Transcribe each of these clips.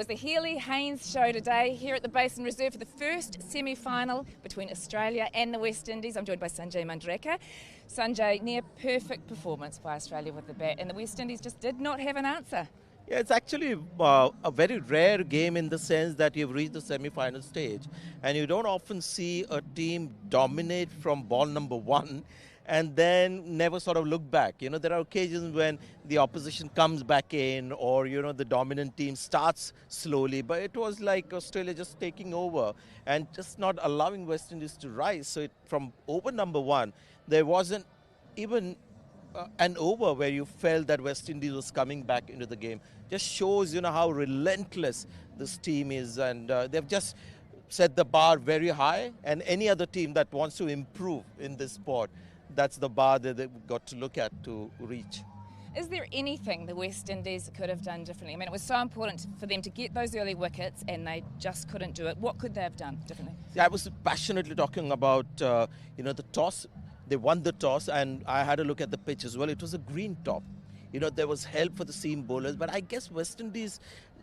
was the Healy Haynes show today here at the Basin Reserve for the first semi-final between Australia and the West Indies. I'm joined by Sanjay Mandraka. Sanjay, near perfect performance by Australia with the bat, and the West Indies just did not have an answer. Yeah, it's actually a very rare game in the sense that you've reached the semi-final stage, and you don't often see a team dominate from ball number one and then never sort of look back. You know, there are occasions when the opposition comes back in, or the dominant team starts slowly, but it was like Australia just taking over and just not allowing West Indies to rise. So from over number one, there wasn't even an over where you felt that West Indies was coming back into the game. Just shows, how relentless this team is, and they've just set the bar very high. And any other team that wants to improve in this sport, that's the bar that they've got to look at to reach. Is there anything the West Indies could have done differently? I mean, it was so important for them to get those early wickets, and they just couldn't do it. What could they have done differently? Yeah, I was passionately talking about, the toss. They won the toss, and I had a look at the pitch as well. It was a green top. There was help for the seam bowlers, but I guess West Indies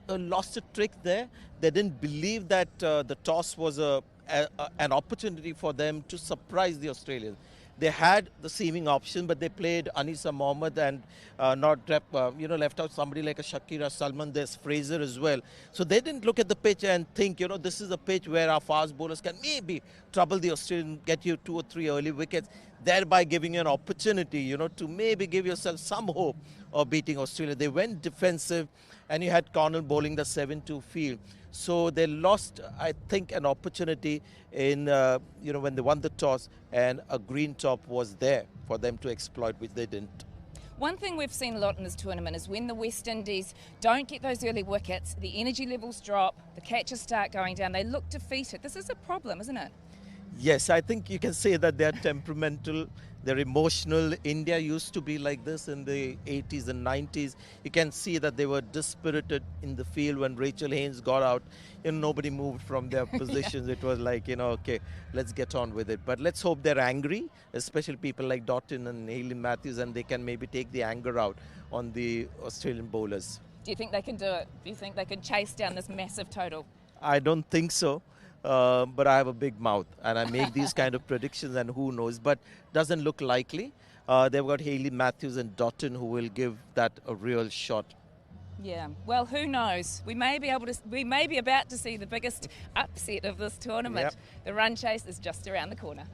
lost a trick there. They didn't believe that the toss was an opportunity for them to surprise the Australians. They had the seaming option, but they played Anisa Mohammed and left out somebody like a Shakira Salman. There's Fraser as well. So they didn't look at the pitch and think, this is a pitch where our fast bowlers can maybe trouble the Australians, get you 2 or 3 early wickets, thereby giving you an opportunity, to maybe give yourself some hope of beating Australia. They went defensive, and you had Connell bowling the 7-2 field. So they lost, I think, an opportunity in, when they won the toss, and a green top was there for them to exploit, which they didn't. One thing we've seen a lot in this tournament is when the West Indies don't get those early wickets, the energy levels drop, the catches start going down, they look defeated. This is a problem, isn't it? Yes, I think you can say that they're temperamental, they're emotional. India used to be like this in the 80s and 90s. You can see that they were dispirited in the field when Rachel Haynes got out. Nobody moved from their positions. Yeah. It was like, okay, let's get on with it. But let's hope they're angry, especially people like Doughton and Healy Matthews, and they can maybe take the anger out on the Australian bowlers. Do you think they can do it? Do you think they can chase down this massive total? I don't think so. But I have a big mouth, and I make these kind of predictions, and who knows, but doesn't look likely. They've got Healy Matthews and Doughton who will give that a real shot. Yeah, well, who knows? We may be about to see the biggest upset of this tournament. Yep. The run chase is just around the corner.